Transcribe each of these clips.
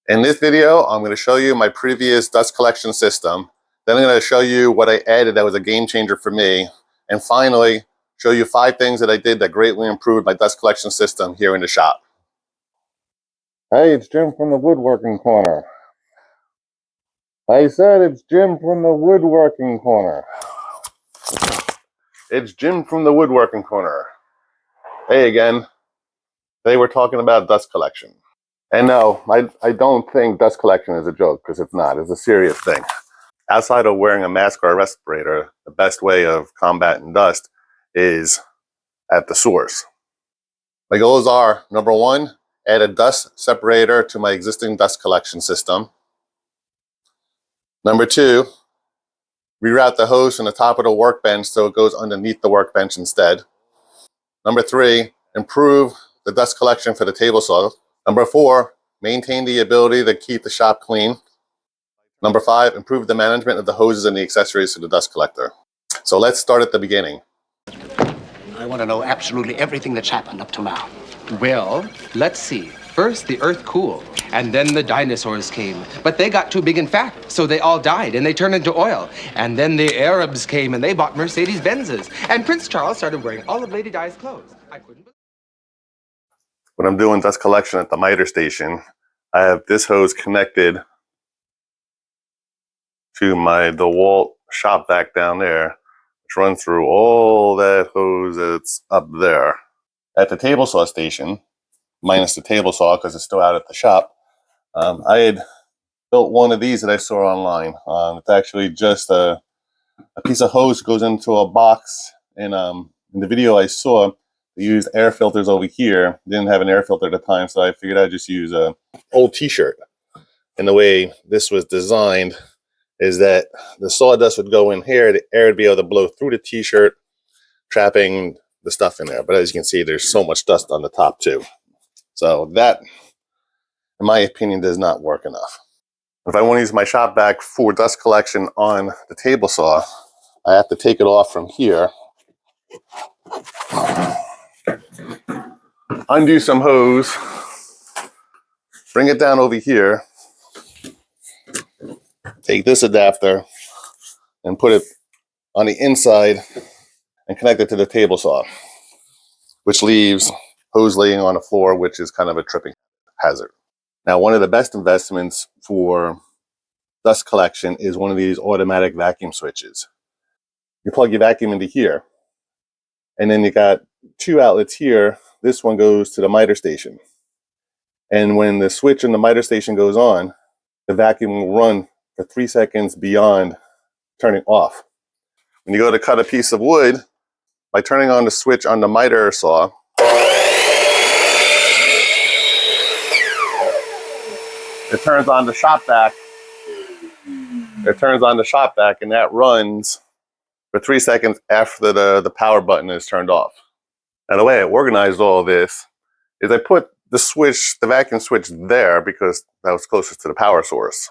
In this video, I'm going to show you my previous dust collection system. Then I'm going to show you what I added that was a game changer for me. And finally, show you 5 things that I did that greatly improved my dust collection system here in the shop. Hey, it's Jim from the Woodworking Corner. I said it's Jim from the Woodworking Corner. It's Jim from the Woodworking Corner. Hey again. Today we're talking about dust collection. And no, I don't think dust collection is a joke, because it's not. It's a serious thing. Outside of wearing a mask or a respirator, the best way of combating dust is at the source. My goals are, number 1, add a dust separator to my existing dust collection system. Number 2, reroute the hose from the top of the workbench so it goes underneath the workbench instead. Number 3, improve the dust collection for the table saw. Number 4, maintain the ability to keep the shop clean. Number 5, improve the management of the hoses and the accessories to the dust collector. So let's start at the beginning. I want to know absolutely everything that's happened up to now. Well, let's see. First, the earth cooled, and then the dinosaurs came. But they got too big and fat, so they all died, and they turned into oil. And then the Arabs came, and they bought Mercedes-Benzes. And Prince Charles started wearing all of Lady Di's clothes. I couldn't believe. When I'm doing dust collection at the Mitre station, I have this hose connected to my DeWalt shop vac down there, which runs through all that hose that's up there. At the table saw station, minus the table saw because it's still out at the shop, I had built one of these that I saw online. It's actually just a piece of hose that goes into a box, and in the video I saw, they used air filters over here. Didn't have an air filter at the time, so I figured I'd just use an old t-shirt. And the way this was designed is that the sawdust would go in here, the air would be able to blow through the t-shirt, trapping the stuff in there. But as you can see, there's so much dust on the top too. So that, in my opinion, does not work enough. If I want to use my shop vac for dust collection on the table saw, I have to take it off from here, undo some hose, bring it down over here, take this adapter and put it on the inside and connect it to the table saw, which leaves hose laying on the floor, which is kind of a tripping hazard. Now, one of the best investments for dust collection is one of these automatic vacuum switches. You plug your vacuum into here, and then you got 2 outlets here. This one goes to the Mitre station. And when the switch in the Mitre station goes on, the vacuum will run for 3 seconds beyond turning off. When you go to cut a piece of wood, by turning on the switch on the Mitre saw, it turns on the shop vac. It turns on the shop vac, and that runs for 3 seconds after the power button is turned off. Now, the way I organized all this is I put the switch, the vacuum switch there because that was closest to the power source.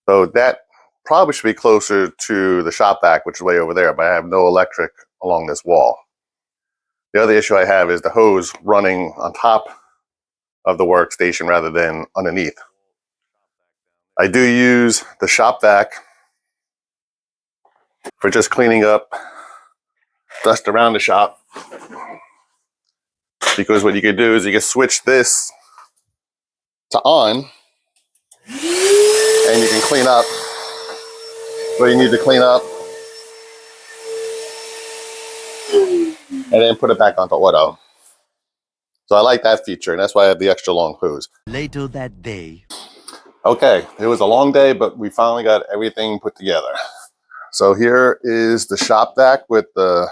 So that probably should be closer to the shop vac, which is way over there, but I have no electric along this wall. The other issue I have is the hose running on top of the workstation rather than underneath. I do use the shop vac for just cleaning up dust around the shop, because what you can do is you can switch this to on, and you can clean up what you need to clean up, and then put it back onto auto. So I like that feature, and that's why I have the extra long hose. Later that day. Okay, it was a long day, but we finally got everything put together. So here is the shop vac with the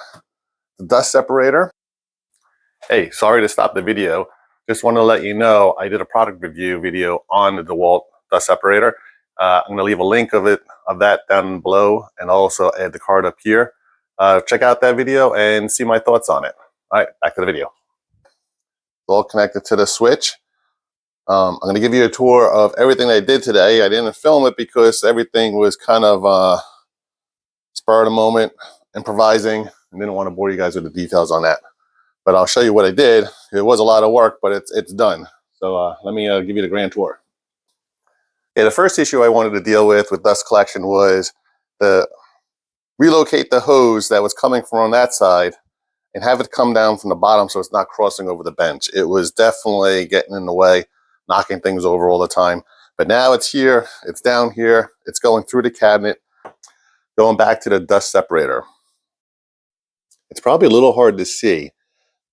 dust separator. Hey, sorry to stop the video. Just want to let you know I did a product review video on the DeWalt dust separator. I'm going to leave a link of that down below, and also add the card up here. Check out that video and see my thoughts on it. All right, back to the video. It's all connected to the switch. I'm going to give you a tour of everything I did today. I didn't film it because everything was kind of spur of the moment, improvising, and didn't want to bore you guys with the details on that. But I'll show you what I did. It was a lot of work, but it's done. So let me give you the grand tour. Okay, the first issue I wanted to deal with dust collection was the relocate the hose that was coming from on that side and have it come down from the bottom so it's not crossing over the bench. It was definitely getting in the way, knocking things over all the time. But now it's here, it's down here, it's going through the cabinet, going back to the dust separator. It's probably a little hard to see,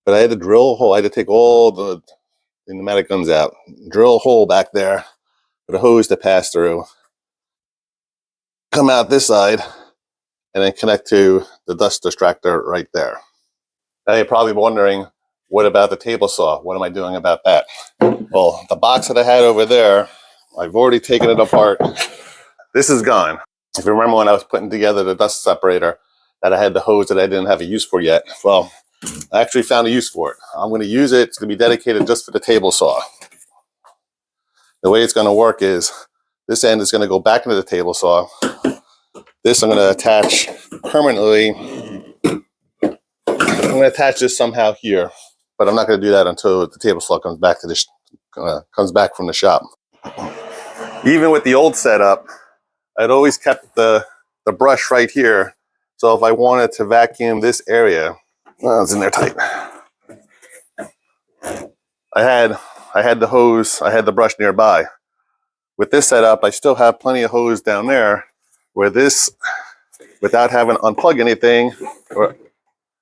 but I had to drill a hole. I had to take all the pneumatic guns out, drill a hole back there for the hose to pass through, come out this side, and then connect to the dust distractor right there. Now you're probably wondering, what about the table saw? What am I doing about that? Well, the box that I had over there, I've already taken it apart. This is gone. If you remember when I was putting together the dust separator, that I had the hose that I didn't have a use for yet. Well, I actually found a use for it. I'm going to use it. It's going to be dedicated just for the table saw. The way it's going to work is this end is going to go back into the table saw. This I'm going to attach permanently. I'm going to attach this somehow here, but I'm not going to do that until the table saw comes back to this comes back from the shop. Even with the old setup, I'd always kept the brush right here. So if I wanted to vacuum this area, well, it's in there tight. I had the hose, I had the brush nearby. With this setup, I still have plenty of hose down there where this, without having to unplug anything, or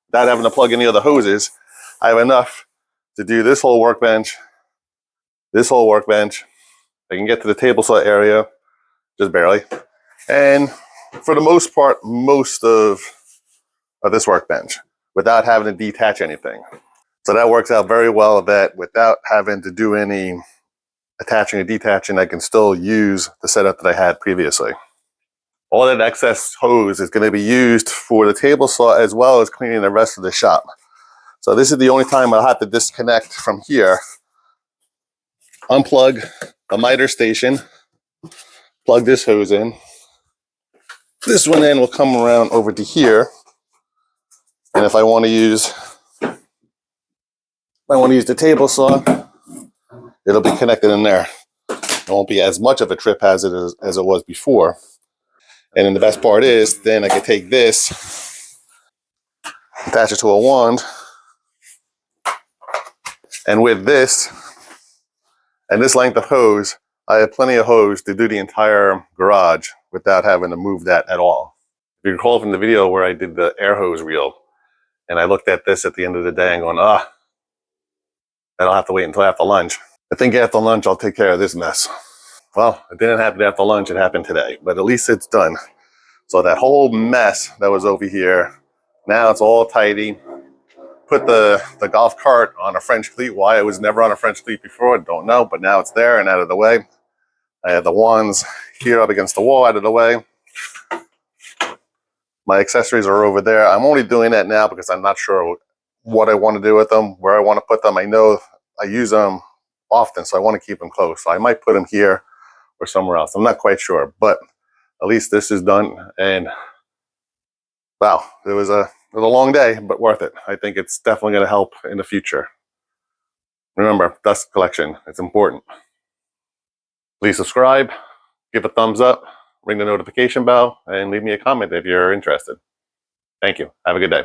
without having to plug any of the hoses, I have enough to do this whole workbench, this whole workbench. I can get to the table saw area, just barely. And for the most part, most of this workbench without having to detach anything. So that works out very well that without having to do any attaching or detaching, I can still use the setup that I had previously. All that excess hose is going to be used for the table saw as well as cleaning the rest of the shop. So this is the only time I'll have to disconnect from here, unplug the Mitre station, plug this hose in. This one then will come around over to here. And if I want to use the table saw, it'll be connected in there. It won't be as much of a trip hazard as it was before. And then the best part is, then I can take this, attach it to a wand, and with this, and this length of hose, I have plenty of hose to do the entire garage without having to move that at all. If you recall from the video where I did the air hose reel, and I looked at this at the end of the day and going, that'll have to wait until after lunch. I think after lunch, I'll take care of this mess. Well, it didn't happen after lunch, it happened today, but at least it's done. So that whole mess that was over here, now it's all tidy. Put the golf cart on a French cleat. Why it was never on a French cleat before, I don't know, but now it's there and out of the way. I have the wands here up against the wall, out of the way. My accessories are over there. I'm only doing that now because I'm not sure what I want to do with them, where I want to put them. I know I use them often, so I want to keep them close. So I might put them here or somewhere else. I'm not quite sure, but at least this is done. And wow, it was a long day, but worth it. I think it's definitely going to help in the future. Remember, dust collection, it's important. Please subscribe, give a thumbs up, ring the notification bell, and leave me a comment if you're interested. Thank you. Have a good day.